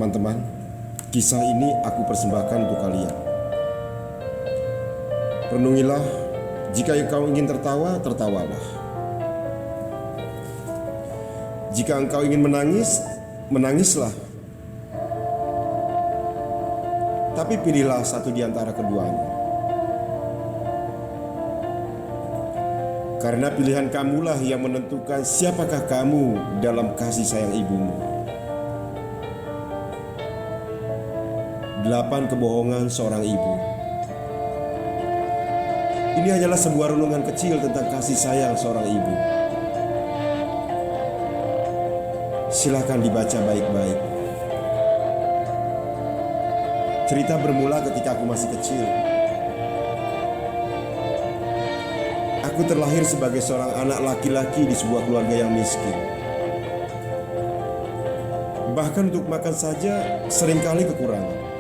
Teman-teman, kisah ini aku persembahkan untuk kalian. Renungilah, jika engkau ingin tertawa, tertawalah. Jika engkau ingin menangis, menangislah. Tapi pilihlah satu di antara keduanya. Karena pilihan kamulah yang menentukan siapakah kamu dalam kasih sayang ibumu. 8 kebohongan seorang ibu. Ini hanyalah sebuah renungan kecil tentang kasih sayang seorang ibu. Silakan dibaca baik-baik. Cerita bermula ketika aku masih kecil. Aku terlahir sebagai seorang anak laki-laki di sebuah keluarga yang miskin. Bahkan untuk makan saja seringkali kekurangan.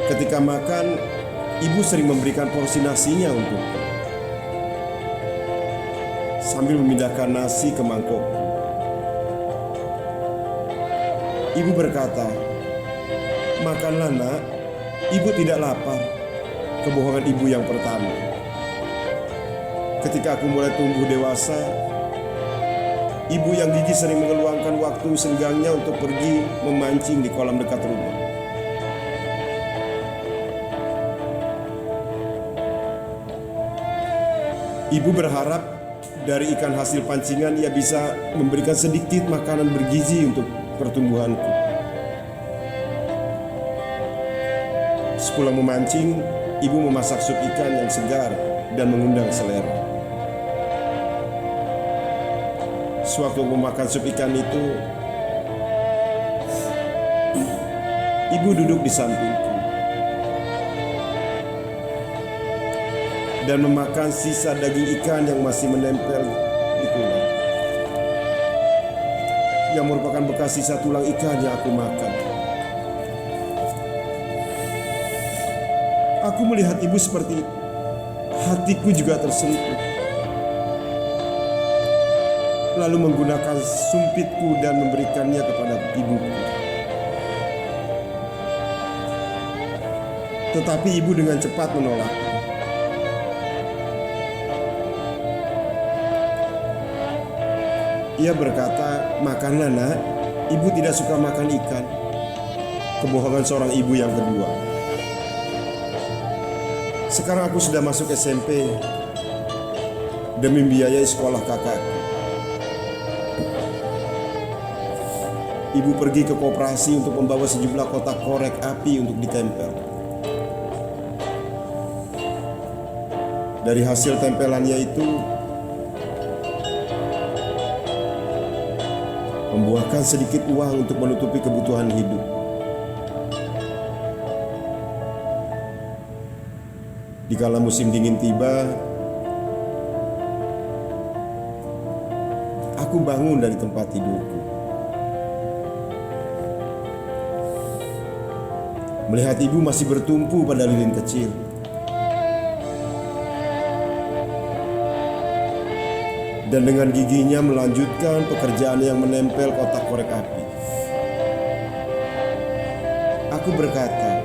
Ketika makan, ibu sering memberikan porsi nasinya untukku, sambil memindahkan nasi ke mangkokku. Ibu berkata, "Makanlah nak, ibu tidak lapar." Kebohongan ibu yang pertama. Ketika aku mulai tumbuh dewasa, ibu yang gigih sering mengeluangkan waktu senggangnya untuk pergi memancing di kolam dekat rumah. Ibu berharap dari ikan hasil pancingan ia bisa memberikan sedikit makanan bergizi untuk pertumbuhanku. Sepulang memancing, ibu memasak sup ikan yang segar dan mengundang selera. Sewaktu memakan sup ikan itu, ibu duduk di sampingku dan memakan sisa daging ikan yang masih menempel di tulang, yang merupakan bekas sisa tulang ikan yang aku makan. Aku melihat ibu seperti itu. Hatiku juga tersentuh. Lalu menggunakan sumpitku dan memberikannya kepada ibuku. Tetapi ibu dengan cepat menolaknya. Ia berkata, "Makanlah nak, ibu tidak suka makan ikan." Kebohongan seorang ibu yang kedua. Sekarang aku sudah masuk SMP demi membiayai sekolah kakakku. Ibu pergi ke koperasi untuk membawa sejumlah kotak korek api untuk ditempel. Dari hasil tempelannya itu membuahkan sedikit uang untuk menutupi kebutuhan hidup. Dikala musim dingin tiba, aku bangun dari tempat tidurku. Melihat ibu masih bertumpu pada lilin kecil. Dan dengan giginya melanjutkan pekerjaan yang menempel kotak korek api. Aku berkata,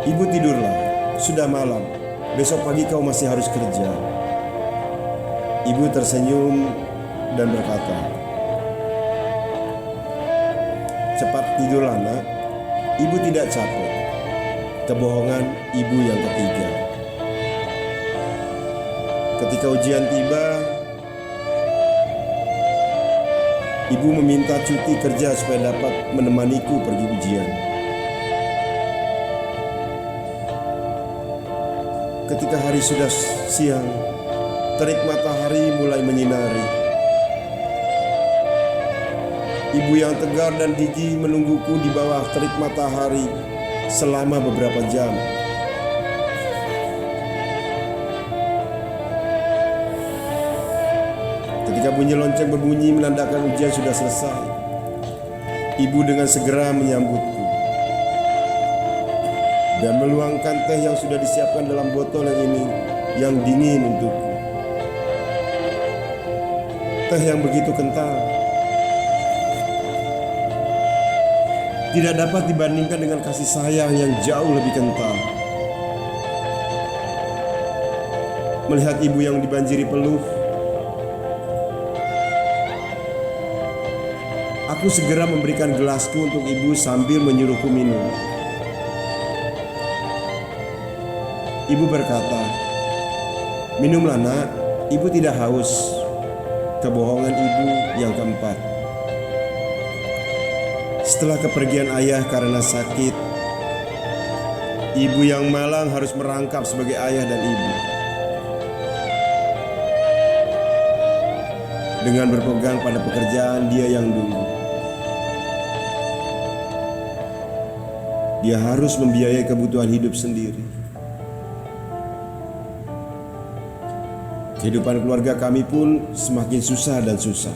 "Ibu tidurlah, sudah malam. Besok pagi kau masih harus kerja." Ibu tersenyum dan berkata, "Cepat tidurlah nak, ibu tidak capek." Kebohongan ibu yang ketiga. Ketika ujian tiba, ibu meminta cuti kerja supaya dapat menemaniku pergi ujian. Ketika hari sudah siang, terik matahari mulai menyinari. Ibu yang tegar dan gigih menungguku di bawah terik matahari selama beberapa jam. Ketika bunyi lonceng berbunyi menandakan ujian sudah selesai, ibu dengan segera menyambutku dan meluangkan teh yang sudah disiapkan dalam botol yang dingin untukku. Teh yang begitu kental. tidak dapat dibandingkan dengan kasih sayang yang jauh lebih kental. Melihat ibu yang dibanjiri peluh, aku segera memberikan gelasku untuk ibu sambil menyuruhku minum. Ibu berkata, "Minumlah nak, ibu tidak haus." Kebohongan ibu yang keempat. Setelah kepergian ayah karena sakit, ibu yang malang harus merangkap sebagai ayah dan ibu. Dengan berpegang pada pekerjaan dia yang dulu, dia harus membiayai kebutuhan hidup sendiri. Kehidupan keluarga kami pun semakin susah dan susah.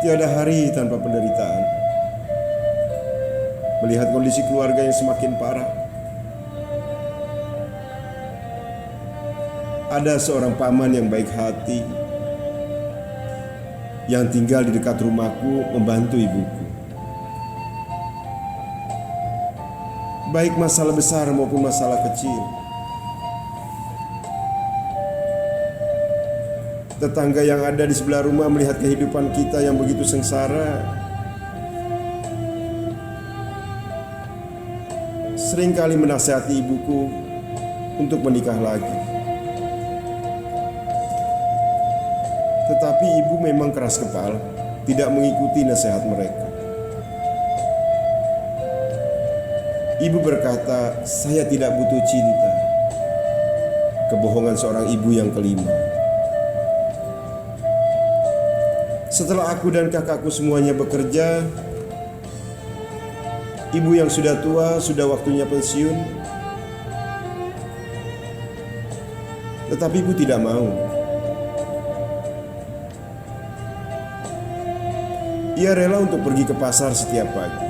Tiada hari tanpa penderitaan. Melihat kondisi keluarga yang semakin parah, ada seorang paman yang baik hati yang tinggal di dekat rumahku membantu ibuku. Baik masalah besar maupun masalah kecil. Tetangga yang ada di sebelah rumah melihat kehidupan kita yang begitu sengsara, seringkali menasihati ibuku untuk menikah lagi. Tetapi ibu memang keras kepala, tidak mengikuti nasihat mereka. Ibu berkata, "Saya tidak butuh cinta." Kebohongan seorang ibu yang kelima. Setelah aku dan kakakku semuanya bekerja, ibu yang sudah tua sudah waktunya pensiun. Tetapi ibu tidak mau. Ia rela untuk pergi ke pasar setiap pagi.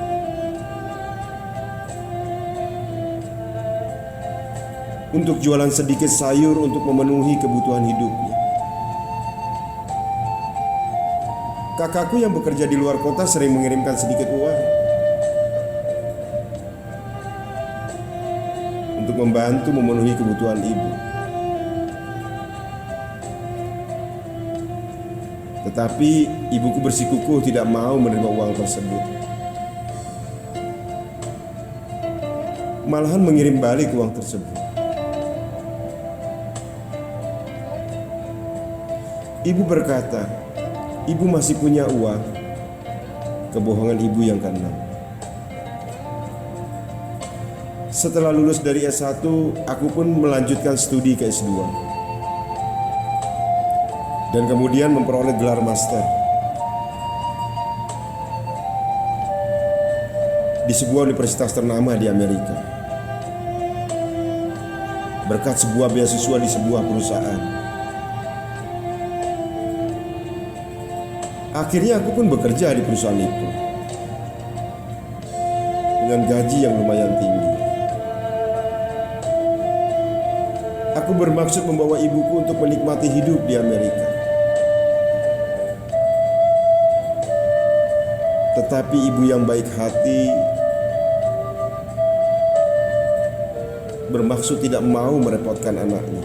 Untuk jualan sedikit sayur untuk memenuhi kebutuhan hidupnya. Kakakku yang bekerja di luar kota sering mengirimkan sedikit uang untuk membantu memenuhi kebutuhan ibu. Tetapi ibuku bersikukuh tidak mau menerima uang tersebut. Malahan mengirim balik uang tersebut. Ibu berkata, ibu masih punya uang. Kebohongan ibu yang keenam. Setelah lulus dari S1, aku pun melanjutkan studi ke S2. Dan kemudian memperoleh gelar master di sebuah universitas ternama di Amerika. Berkat sebuah beasiswa di sebuah perusahaan. Akhirnya aku pun bekerja di perusahaan itu dengan gaji yang lumayan tinggi. Aku bermaksud membawa ibuku untuk menikmati hidup di Amerika. Tetapi ibu yang baik hati bermaksud tidak mau merepotkan anaknya.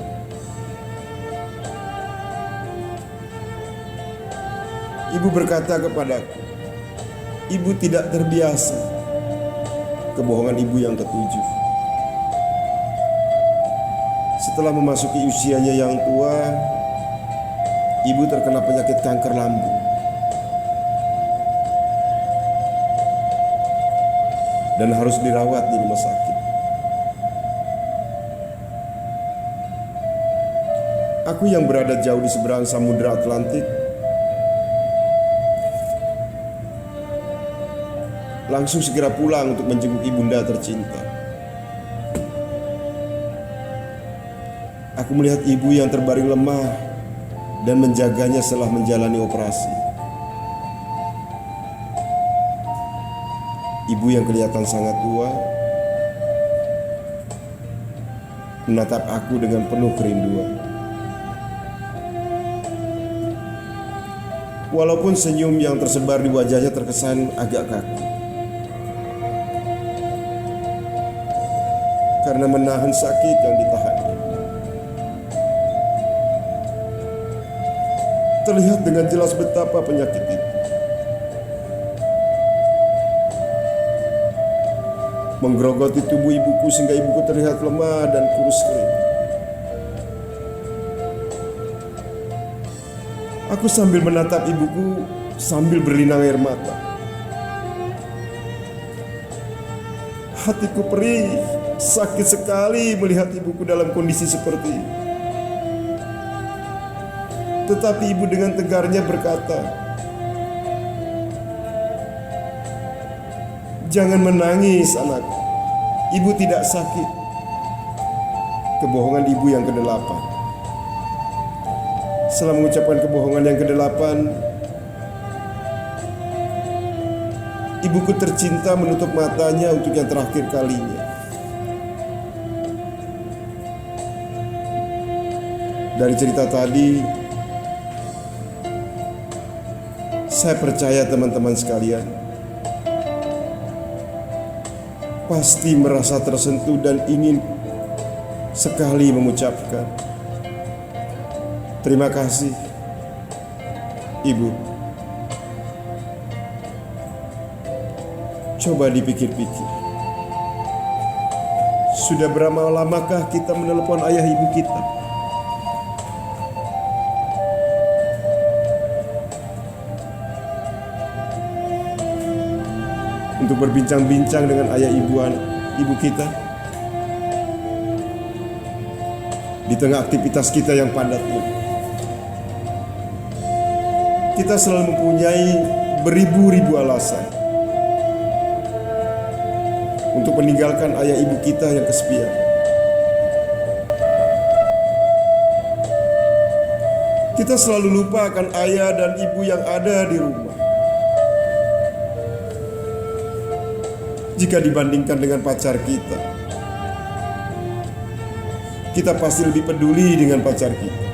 Ibu berkata kepadaku, ibu tidak terbiasa. Kebohongan ibu yang ketujuh. Setelah memasuki usianya yang tua, ibu terkena penyakit kanker lambung. Dan harus dirawat di rumah sakit. Aku yang berada jauh di seberang Samudra Atlantik langsung segera pulang untuk menjenguk ibunda tercinta. Aku melihat ibu yang terbaring lemah dan menjaganya setelah menjalani operasi. Ibu yang kelihatan sangat tua menatap aku dengan penuh kerinduan. walaupun senyum yang tersebar di wajahnya terkesan agak kaku. Karena menahan sakit yang ditahannya. Terlihat dengan jelas betapa penyakit itu menggerogoti tubuh ibuku sehingga ibuku terlihat lemah dan kurus kering. Aku sambil menatap ibuku sambil berlinang air mata. Hatiku perih, sakit sekali melihat ibuku dalam kondisi seperti ini. Tetapi ibu dengan tegarnya berkata, "Jangan menangis anakku, ibu tidak sakit." Kebohongan ibu yang ke-8. Setelah mengucapkan kebohongan yang ke-8, ibuku tercinta menutup matanya untuk yang terakhir kalinya. Dari cerita tadi, saya percaya teman-teman sekalian pasti merasa tersentuh dan ingin sekali mengucapkan terima kasih, Ibu. Coba dipikir-pikir, sudah berapa lamakah kita menelepon ayah ibu kita? Untuk berbincang-bincang dengan ayah ibu kita di tengah aktivitas kita yang padat ini. Kita selalu mempunyai beribu-ribu alasan untuk meninggalkan ayah ibu kita yang kesepian. Kita selalu lupa akan ayah dan ibu yang ada di rumah. Jika dibandingkan dengan pacar kita pasti lebih peduli dengan pacar kita.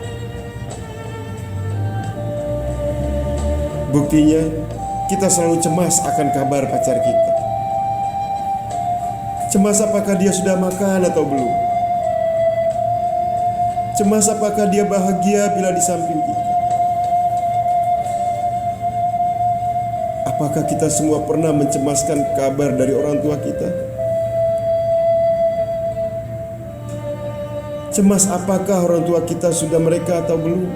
Buktinya, kita selalu cemas akan kabar pacar kita. Cemas apakah dia sudah makan atau belum. Cemas apakah dia bahagia bila di samping kita. Apakah kita semua pernah mencemaskan kabar dari orang tua kita? Cemas apakah orang tua kita sudah mereka atau belum?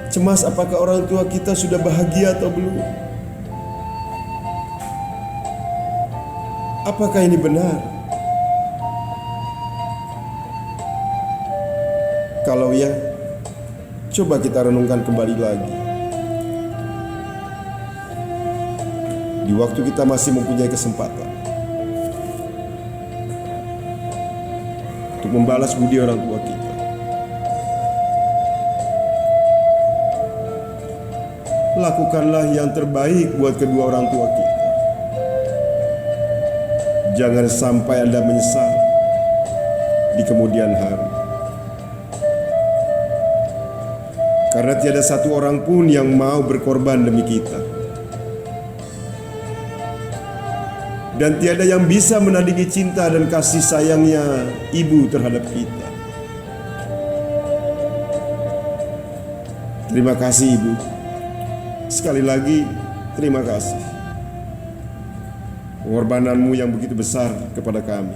Cemas apakah orang tua kita sudah bahagia atau belum? Apakah ini benar? Kalau ya, coba kita renungkan kembali lagi. Di waktu kita masih mempunyai kesempatan untuk membalas budi orang tua kita. Lakukanlah yang terbaik buat kedua orang tua kita. Jangan sampai Anda menyesal di kemudian hari. Karena tiada satu orang pun yang mau berkorban demi kita. Dan tiada yang bisa menandingi cinta dan kasih sayangnya ibu terhadap kita. Terima kasih ibu. Sekali lagi, terima kasih. Pengorbananmu yang begitu besar kepada kami.